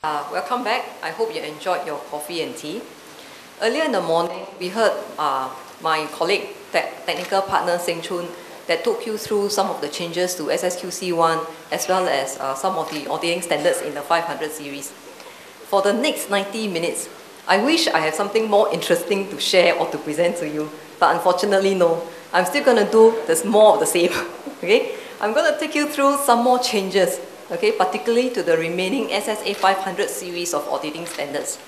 Welcome back. I hope you enjoyed your coffee and tea. Earlier in the morning, we heard my colleague, technical partner Seng Chun, that took you through some of the changes to SSQC1 as well as some of the auditing standards in the 500 series. For the next 90 minutes, I wish I have something more interesting to share or to present to you, but unfortunately no. I'm still going to do this more of the same. Okay? I'm going to take you through some more changes, okay, particularly to the remaining SSA 500 series of auditing standards.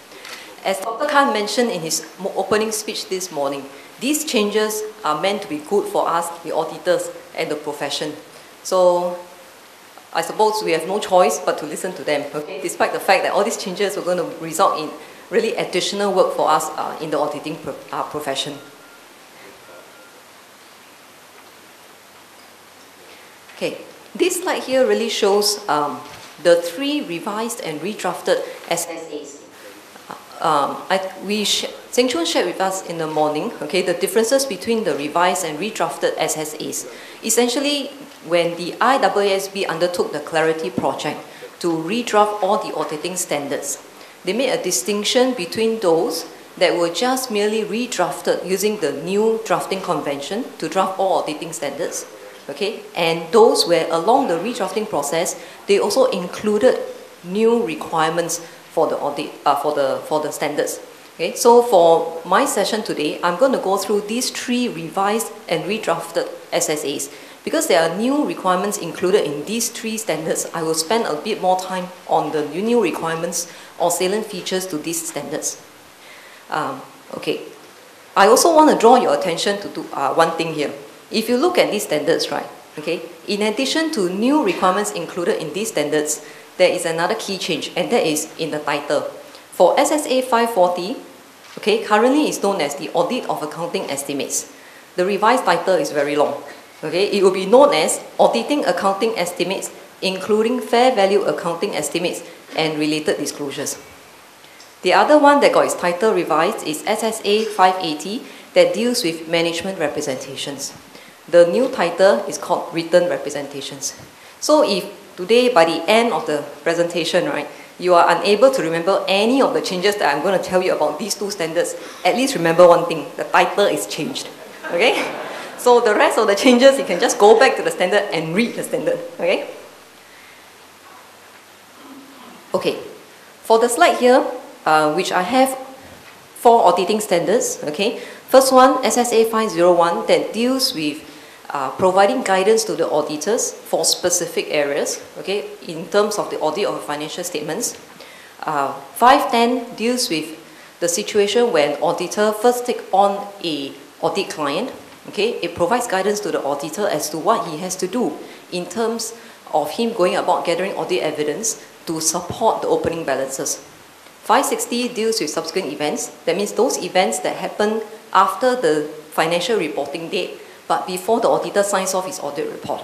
As Dr. Khan mentioned in his opening speech this morning, these changes are meant to be good for us, the auditors, and the profession. So I suppose we have no choice but to listen to them, okay, despite the fact that all these changes are going to result in really additional work for us in the auditing profession. Okay, this slide here really shows the three revised and redrafted SSAs. Seng Chun shared with us in the morning, okay, the differences between the revised and redrafted SSAs. Essentially, when the ICPAS undertook the Clarity project to redraft all the auditing standards, they made a distinction between those that were just merely redrafted using the new drafting convention to draft all auditing standards, okay, and those where along the redrafting process, they also included new requirements for the audit, for the standards. Okay, so for my session today, I'm going to go through these three revised and redrafted SSAs. Because there are new requirements included in these three standards, I will spend a bit more time on the new requirements or salient features to these standards. Okay, I also want to draw your attention to one thing here. If you look at these standards, right, okay, in addition to new requirements included in these standards, there is another key change, and that is in the title. For SSA 540, okay, currently it's known as the Audit of Accounting Estimates. The revised title is very long. Okay, it will be known as Auditing Accounting Estimates, including Fair Value Accounting Estimates and related disclosures. The other one that got its title revised is SSA 580 that deals with management representations. The new title is called Written Representations. So if today, by the end of the presentation, right, you are unable to remember any of the changes that I'm going to tell you about these two standards, at least remember one thing, the title is changed. Okay? So the rest of the changes, you can just go back to the standard and read the standard. Okay? Okay. For the slide here, which I have 4 auditing standards. Okay? First one, SSA 501, that deals with providing guidance to the auditors for specific areas, okay, in terms of the audit of financial statements. 510 deals with the situation when an auditor first take on an audit client. Okay, it provides guidance to the auditor as to what he has to do in terms of him going about gathering audit evidence to support the opening balances. 560 deals with subsequent events. That means those events that happen after the financial reporting date but before the auditor signs off his audit report.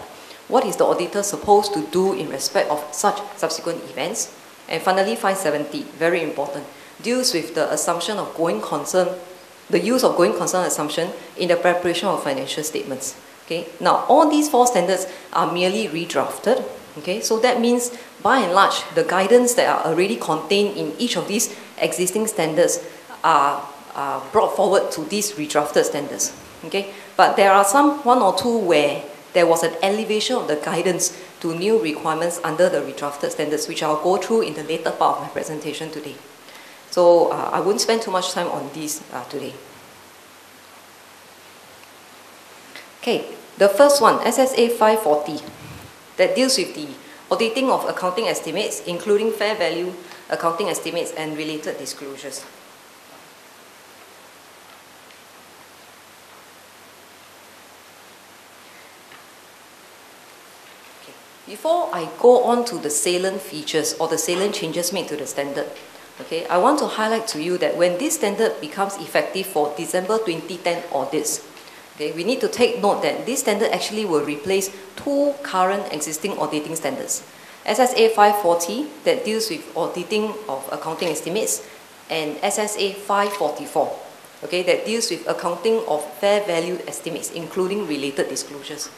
What is the auditor supposed to do in respect of such subsequent events? And finally, 570, very important, deals with the assumption of going concern, the use of going concern assumption in the preparation of financial statements. Okay? Now, all these 4 standards are merely redrafted. Okay? So that means, by and large, the guidance that are already contained in each of these existing standards are brought forward to these redrafted standards. Okay? But there are one or two where there was an elevation of the guidance to new requirements under the redrafted standards, which I'll go through in the later part of my presentation today. So I won't spend too much time on these today. Okay, the first one, SSA 540, that deals with the auditing of accounting estimates, including fair value accounting estimates and related disclosures. Before I go on to the salient features or the salient changes made to the standard, okay, I want to highlight to you that when this standard becomes effective for December 2010 audits, okay, we need to take note that this standard actually will replace 2 current existing auditing standards. SSA 540 that deals with auditing of accounting estimates, and SSA 544, okay, that deals with accounting of fair value estimates, including related disclosures.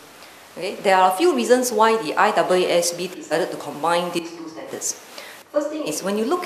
Okay, there are a few reasons why the ICPAS decided to combine these 2 standards. First thing is when you look at